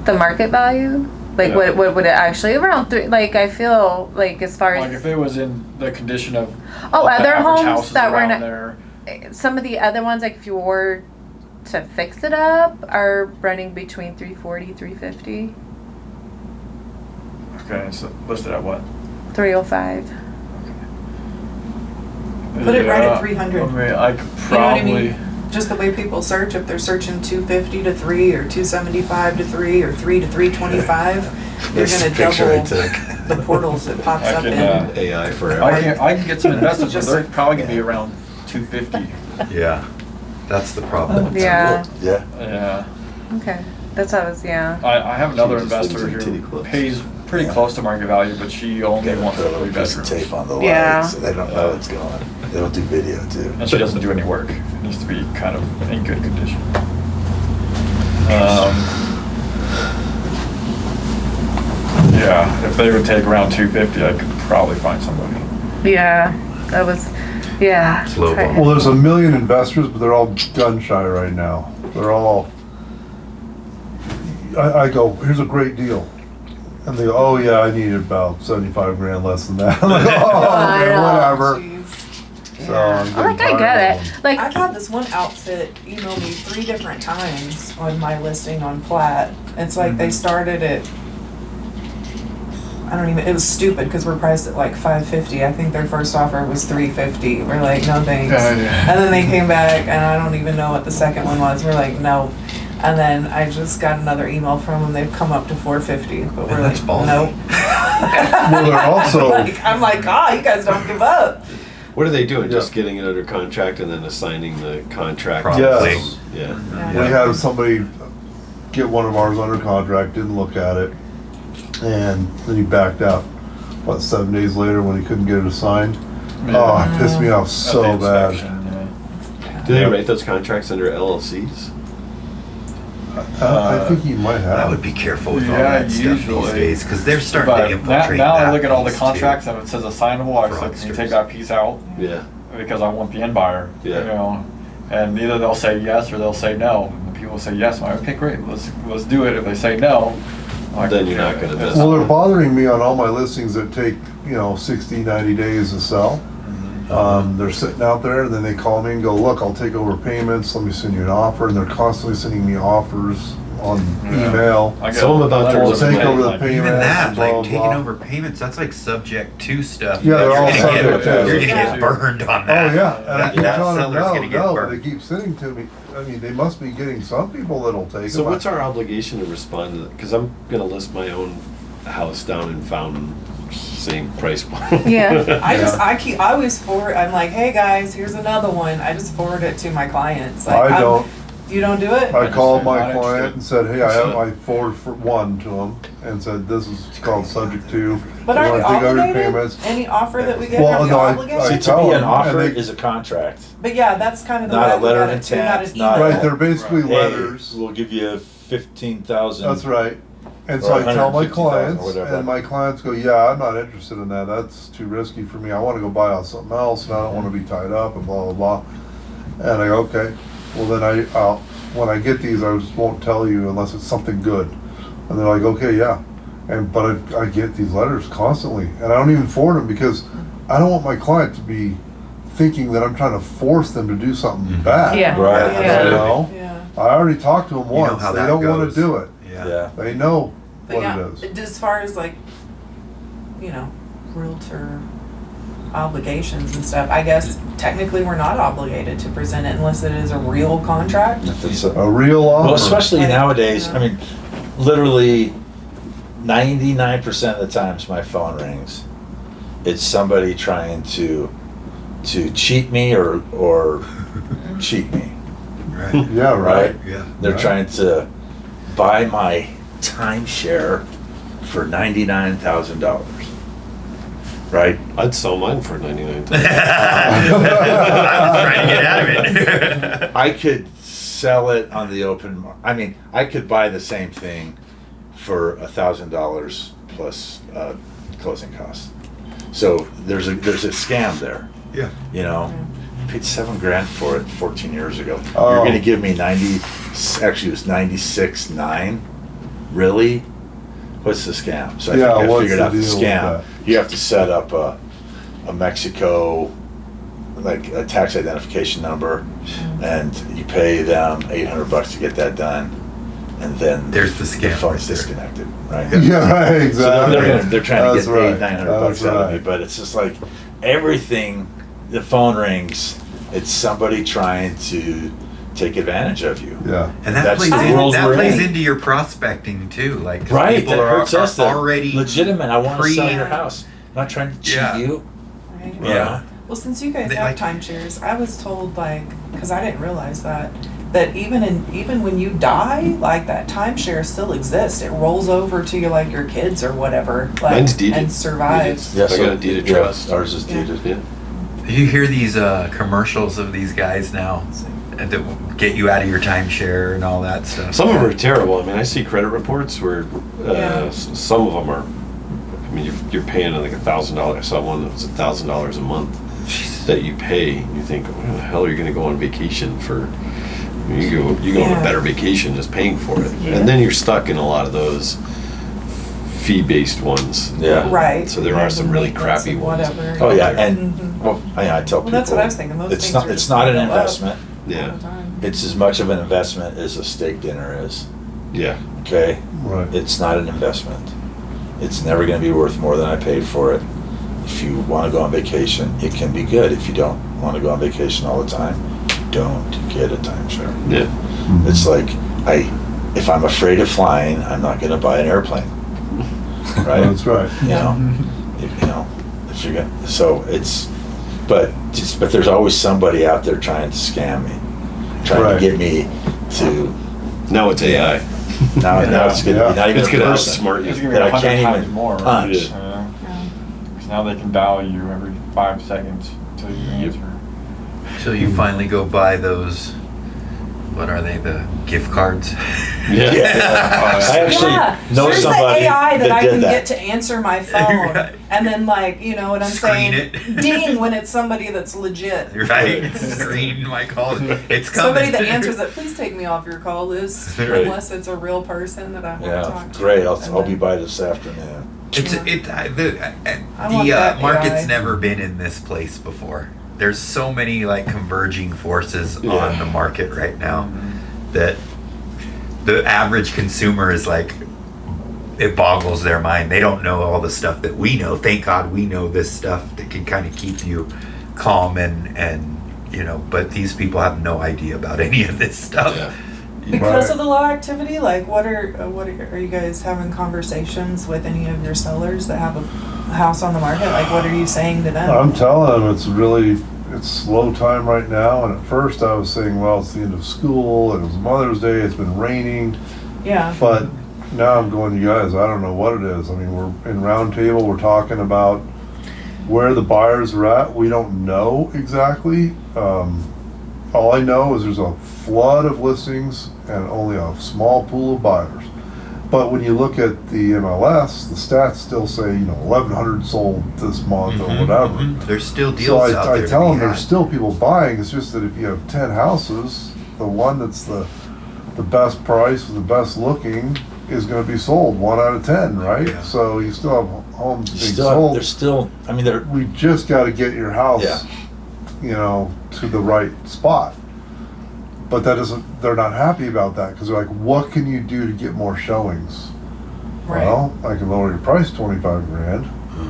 The market value, like Yeah. what would it actually around 3? Like I feel like as far Like as if it was in the condition of oh what the other average homes houses that were in around a, there. some of the other ones, like if you were to fix it up, are running between 340, 350, Okay, so listed at what? 305. Put it right at Yeah, 300. I mean, I could You know what I probably. mean? Just the way people search, if they're searching 250 to 3 or 275 to 3 or 3 to 325, you're This gonna picture I double took. the portals it pops I up can, in. AI forever. I can get some investors, but Just they're like- probably gonna be around 250. Yeah, that's the problem. Yeah. Yeah. Yeah. Okay. That's how I was. Yeah. I have another She just investor lives in Titty who Clubs. pays pretty Yeah. close to market value, but she only Gotta wants put a 3 little piece of bedrooms. tape on the Yeah. lights so they don't know it's going. They'll do video too. And she doesn't do any work. It needs to be kind of in good condition. Yeah, if they would take around 250, I could probably find somebody. Yeah, that was, yeah. Slow Try- Well, there's a million investors, but they're all gun shy right now. They're all, I go, here's a great deal. And they go, oh yeah, I need about 75 grand less than that. I'm like, oh, I okay, know. whatever. Jeez. So I'm I'm like, getting I tired get of it. them. Like, I've had this one outfit email me 3 different times on my listing on Platt. It's like they started at, I don't even, it was stupid because we're priced at like $550. I think their first offer was $350. We're like, no thanks. Yeah. And then they came back and I don't even know what the second one was. We're like, no. And then I just got another email from them. They've come up to $450, but we're Man, that's like, ballsy. nope. Well, they're also, I'm like, ah, you guys don't give up. What are they doing? Yeah. Just getting it under contract and then assigning the contract? Probably. yes, Yeah. Yeah. we had somebody get one of ours under contract, didn't look at it, and then he backed out. What, 7 days later when he couldn't get it assigned? Oh, it pissed me off so At the bad. inspection, yeah. Do they write those contracts under LLCs? I think he might have. I would be careful with all Yeah, that stuff these usually. days because they're starting But to infiltrate now I that look at all the piece, contracts and it says assignable. I said, can you take that piece out? Yeah. Because I want the end buyer. Yeah. You know, and either they'll say yes or they'll say no. And the people say yes. I'm like, okay, great, let's do it. If they say no, I'm like, Then you're not okay, gonna it's- do it. Well, they're bothering me on all my listings that take, 60, 90 days to sell. They're sitting out there and then they call me and go, look, I'll take over payments, let me send you an offer, and they're constantly sending me offers on email. I get Some of them about letters terms Take of over the like- payment. Even that, blah, like blah, taking blah. over payments, that's like subject to stuff. Yeah, they're You're all gonna subject get- to. You're gonna Yeah. get burned on Oh, that. yeah, and I That, keep that telling them, seller's gonna get no, but they burned. keep sending to me. I mean, they must be getting some people that'll take So them. what's our obligation to respond to that? Because I'm gonna list my own house down in Fountain, same price point. Yeah. I always forward, I'm like, hey guys, here's another one. I just forward it to my clients. Like, I don't. You don't do it? I just called said, my not client interested. and said, hey, I have So- my forward for one to him and said, this is called subject to. But You are wanna you take over your obligated? payments? Any offer that we get, Well, are you no, I obligated? See, to tell me, an them, offer and they- is a contract. But yeah, that's kind of the Not way a I look letter at of it too, not intent, an not- email. Right, they're basically Hey, letters. we'll give you 15,000. That's right. And so Or I tell my 150,000 or clients, whatever. and my clients go, yeah, I'm not interested in that. That's too risky for me. I want to go buy out something else, and I don't want to be tied up and blah, blah, blah. And I go, okay. Well, then when I get these, I just won't tell you unless it's something good. And they're like, okay, yeah. But I get these letters constantly, and I don't even forward them because I don't want my client to be thinking that I'm trying to force them to do something bad. Yeah. Right. Yeah. You know? Yeah. I already talked to them You know once. how They that don't want goes. to do it. Yeah. They know But what yeah, it is. as far as like, realtor obligations and stuff, I guess technically we're not obligated to present it unless it is a real contract. If it's a- A real offer. Well, especially Like, nowadays, yeah. I mean, literally 99% of the times my phone rings, it's somebody trying to cheat me or cheat me, Right. Yeah, right. right? Yeah. They're Right. trying to buy my timeshare for $99,000, right? I'd sell mine for 99. I was trying to get out of it. I could sell it on the open I mean, I could buy the same thing for $1,000 plus closing costs. So there's a scam there. Yeah. You know, I paid $7,000 for it 14 years ago. Oh. You're gonna give me 90. Actually, it was 96.9. Really? What's the scam? So I Yeah, think I what's figured the out the deal with scam. that? You have to set up a Mexico, like a tax identification number, and you pay them $800 to get that done, and then There's the scam phone's right there. disconnected, right? Yeah, right, So exactly. they're trying to That's get right. $800-900 That's out of me, right. but it's just like everything. The phone rings. It's somebody trying to take advantage of you. Yeah. And that That's plays the in, world that we're plays in. into your prospecting too. Like 'cause Right, people that are, hurts us. are That already legitimate. I want to sell pre- your house. I'm not trying to cheat Yeah. you. Right? you Yeah. know? Well, since you guys They have like- timeshares, I was told because I didn't realize that even when you die, like that timeshare still exists. It rolls over to you like your kids or whatever, like Mine's deeded. and survives. Yeah, I got a deed of yeah, trust. Ours is Yeah. deeded. Yeah. You hear these commercials of these guys now that get you out of your timeshare and all that stuff. Some of them are terrible. I mean, I see credit reports where Yeah. some of them are. I mean, you're paying like $1,000. I saw one that was $1,000 a month that you pay. And you think, where the hell are you going to go on vacation for? You go on Yeah. a better vacation just paying for it, Yeah. and then you're stuck in a lot of those fee-based ones. Yeah. Right. So there are some really crappy ones. Whatever. Oh yeah, and Mhm. well, I tell people. Well, that's what I was thinking. Those It's things not. are It's just not an gonna go up investment. Yeah, all the time. It's as much of an investment as a steak dinner is. yeah. Okay. Right. It's not an investment. It's never going to be worth more than I paid for it. If you want to go on vacation, it can be good. If you don't want to go on vacation all the time, don't get a timeshare. Yeah. It's like if I'm afraid of flying, I'm not going to buy an airplane. Right? That's right. You know, if you're gonna, so it's, but there's always somebody out there trying to scam me, trying Right. to get me to. Now it's AI. Now it's going to Yeah. be not even It's a going to person outsmart It's you. gonna be that I 100 can't times even more. punch. Yeah. Because now they can dial you every 5 seconds until you Yep. answer. So you finally go buy those, what are they, the gift cards? Yeah. I actually Yeah. know There's somebody the AI that I did can that. get to answer my phone, Right. and then like you know what I'm Screen saying, it. ding when it's somebody that's legit. Right? Screen my call. It's coming. Somebody that answers it, please take me off your call list, Right. unless it's a real person that I want to Yeah, talk to. great. And I'll be then- by this afternoon. It's Yeah. I want the that market's AI. never been in this place before. There's so many like converging forces Yeah. on the market right now that the average consumer is like, it boggles their mind. They don't know all the stuff that we know. Thank God we know this stuff that can kind of keep you calm and you know. But these people have no idea about any of this stuff. Yeah. Because Right. of the low activity, like what are you guys having conversations with any of your sellers that have a house on the market? Like what are you saying to them? I'm telling them it's slow time right now. And at first I was saying, well, it's the end of school and it was Mother's Day. It's been raining. Yeah. But now I'm going, you guys, I don't know what it is. I mean, we're in round table, we're talking about where the buyers are at. We don't know exactly. All I know is there's a flood of listings and only a small pool of buyers. But when you look at the MLS, the stats still say, 1,100 sold this month or whatever. Mhm. There's still So deals out there. I to tell be them there's had. still people buying. It's just that if you have 10 houses, the one that's the best price, the best looking, is going to be sold 1 out of 10, right? Yeah. So you still have homes being Still, sold. there's still. I mean, they're. We just got to get your house, Yeah. to the right spot. But that doesn't. They're not happy about that because they're like, "What can you do to get more showings?" Right. Well, I can lower your price 25 grand.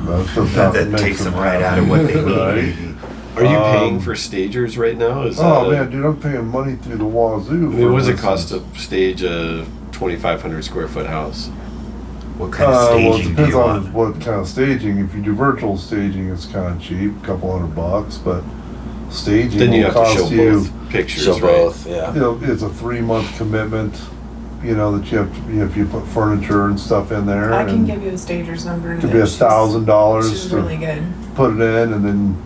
That takes them right out of what they need. Right. maybe. Are you paying Um, for stagers right now? Is Oh that man, dude, I'm paying money through the wazoo. I mean, for what does it this. cost to stage a 2,500 square foot house? What kind of Well, it staging do depends you on want? what kind of staging. If you do virtual staging, it's kind of cheap, a couple $100, but staging Then you will have to show cost you. both pictures, Show right? both. Yeah. It's a 3-month commitment. That you have to, if you put furniture and stuff in there. I can and give you a stager's number. it could be that she's- $1,000 She's to really good. put it in, and then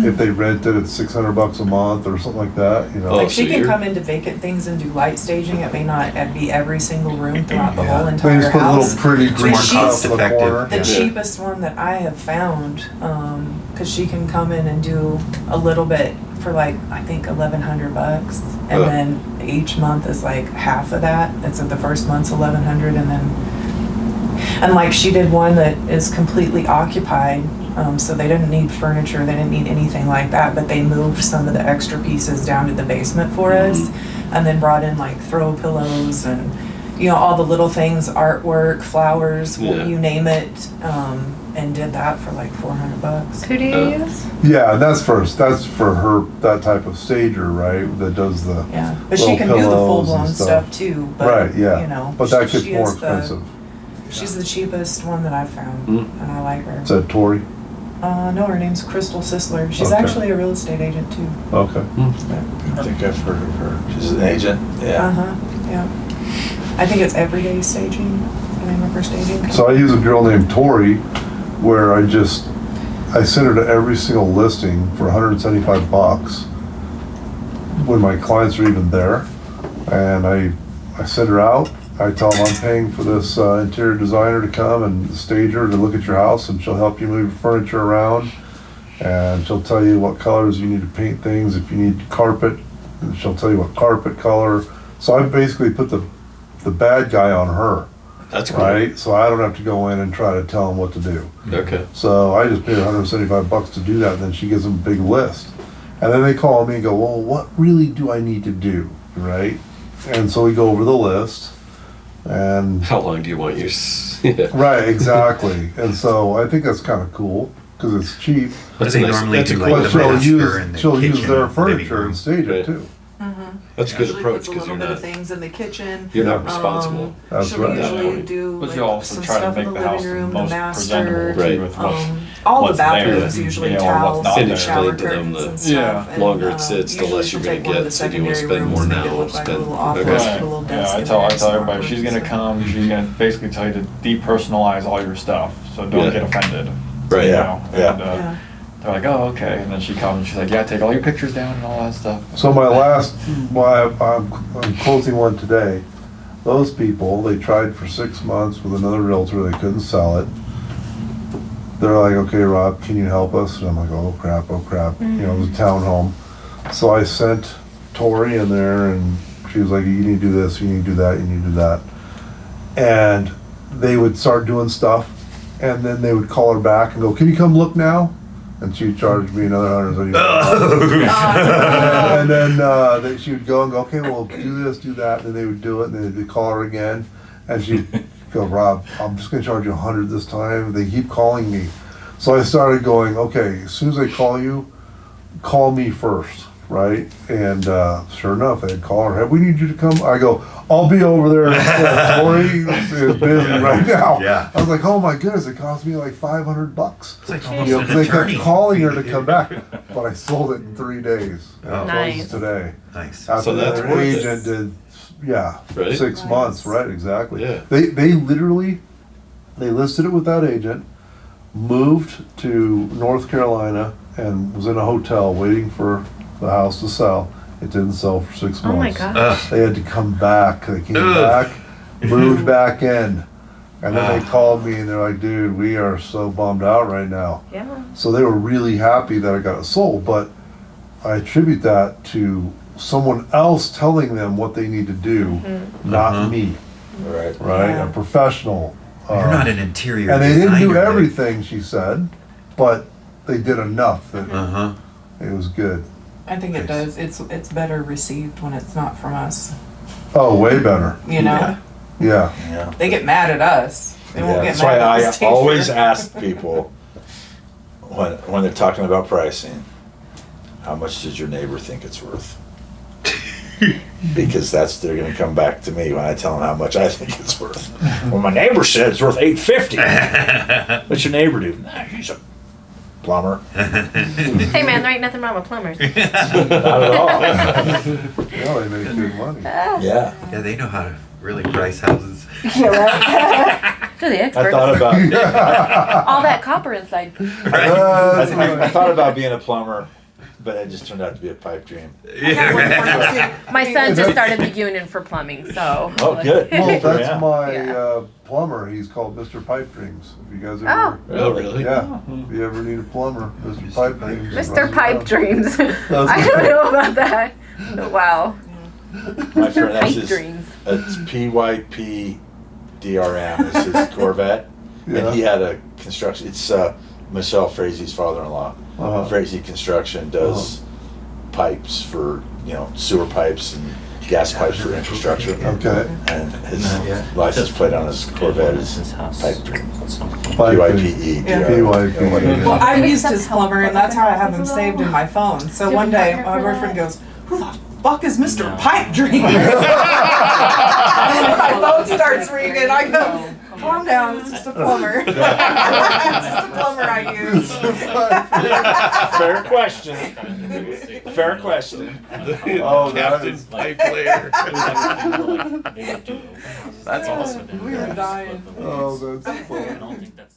if they rent it, it's $600 a month or something like that. Oh, Like she so can you're- come into vacant things and do light staging. It may not be every single room throughout the Yeah. whole They entire just put house. little pretty green more stuff cost in the effective. corner. The Yeah. cheapest one that I have found, because she can come in and do a little bit for like I think $1,100, and Ugh. then each month is like half of that. It's at the first month's $1,100, and like she did one that is completely occupied. So they didn't need furniture, they didn't need anything like that, but they moved some of the extra pieces down to the basement for us, and then brought in like throw pillows and all the little things, artwork, flowers, Yeah. you name it, and did that for like $400. Who do you use? Yeah, that's for her, that type of stager, right? That does the, Yeah, but she Little can do the pillows full and blown stuff. stuff too. But right, yeah. But that gets she more is the- expensive. She's the cheapest one that I've found, Mm. and I like her. Is that Tori? No, her name's Crystal Sisler. She's Okay. actually a real estate agent too. Okay. I think I've heard of her. She's an agent. Yeah. Yeah. I think it's Everyday Staging, the name of her staging company. So I use a girl named Tori, where I send her to every single listing for $175 when my clients are even there. And I send her out. I tell them I'm paying for this interior designer to come and stager to look at your house, and she'll help you move your furniture around. And she'll tell you what colors you need to paint things. If you need carpet, and she'll tell you what carpet color. So I basically put the bad guy on her. That's cool. Right? So I don't have to go in and try to tell them what to do. Okay. So I just paid $175 to do that, and then she gives them a big list. And then they call me and go, well, what really do I need to do? Right? And so we go over the list. And How long do you want your? right, exactly. And so I think that's kind of cool because it's cheap. What do they normally that's a do, cool- like But the she'll master and use the she'll use kitchen, their living furniture room? and stage Right. it too. That's a good Usually approach puts a because little you're bit of not things in the kitchen. you're not responsible. That's She'll right. usually do But like you also some try to stuff in make the the house living the room, the most master. presentable Right. too, with what's All the what's there. bathrooms usually Yeah, or what's towels, not and there. shower Explain to them curtains that and stuff. Yeah. and, longer it sits, the usually less you're she'll gonna take one of get, the so do you wanna secondary spend rooms more and make now it or look like a spend- little office, Okay. put a little Yeah, desk I in tell there, I tell some everybody more she's rooms gonna and come. She's gonna basically tell you to depersonalize all your stuff, so don't Yeah. get offended. Right. You Yeah, know? yeah. And, Yeah. they're like, oh, okay. And then she comes and she's like, yeah, take all your pictures down and all that stuff. So my last, I'm closing one today. Those people, they tried for 6 months with another realtor, they couldn't sell it. They're like, okay, Rob, can you help us? And I'm like, oh crap, You know, it was a townhome. So I sent Tori in there and she was like, you need to do this, you need to do that, you need to do that. And they would start doing stuff and then they would call her back and go, can you come look now? And she'd charge me another $175. And then she would go and go, okay, well, do this, do that. And then they would do it, and then they'd call her again. And she'd go, Rob, I'm just gonna charge you 100 this time. They keep calling me. So I started going, okay, as soon as they call you, call me first, right? And sure enough, they'd call her, hey, we need you to come. I go, I'll be over there. Tori is busy right now. Yeah. I was like, oh my goodness, it cost me like $500. It's like You almost know, an 'cause they kept attorney. calling her to come back, but I sold it in 3 days. Oh. Nice. Today. Nice. After So that's their worth it. agent did, yeah, Right. 6 Nice. months, right, exactly. Yeah. They literally, they listed it with that agent, moved to North Carolina and was in a hotel waiting for the house to sell. It didn't sell for 6 months. Oh my gosh. Ugh. They had to come back. They came Ugh. back, moved back in. And then they Ah. called me and they're like, dude, we are so bummed out right now. Yeah. So they were really happy that I got it sold, but I attribute that to someone else telling them what they need to do, not Uh-huh. me, Right. right? Yeah. A professional. You're not an interior And they didn't do designer, everything, she said, but they did enough that Uh-huh. it was good. I think it does. It's better received when it's not from us. Oh, way better. You know, Yeah. Yeah. they get mad at us. They won't Yeah, get that's mad why at I the stager. always ask people when they're talking about pricing, how much does your neighbor think it's worth? Because they're gonna come back to me when I tell them how much I think it's worth. Well, my neighbor said it's worth $850. What's your neighbor do? Nah, he's a plumber. Hey man, there ain't nothing wrong with plumbers. Not at all. Yeah, they make good money. Yeah. Yeah, they know how to really price houses. Yeah, right. They're the I experts. thought about All that copper inside. I thought about being a plumber, but it just turned out to be a pipe dream. My son just started the union for plumbing, so. Oh, good. Well, that's Yeah. my Yeah. plumber. He's called Mr. Pipe Dreams. If you guys Oh. ever, Oh, really? yeah, if you ever need a plumber, Mr. Pipe Dreams. Mr. Pipe Dreams. I That's don't know about that. Wow. My friend, that's Pipe his, dreams. it's PYP DRM is his Corvette. Yeah. And he had a construction, it's Michelle Frazie's father-in-law. Uh-huh. Frazee Construction does pipes for, sewer pipes and gas pipes for infrastructure. Okay. And his Yeah. license plate on his Corvette is Pipe Dream. Pipe PYPE. Yeah. PYP. Well, I've used his plumber, and that's how I have him saved in my phone. So one day, my boyfriend goes, "Who the fuck is Mr. Pipe Dream?" My phone starts ringing. I go, "Calm down. It's just a plumber. It's just a plumber I use." Fair question. Fair question. Oh, that Captain is- Pipe Layer. That's awesome. We were dying. Oh, that's funny. I don't think that's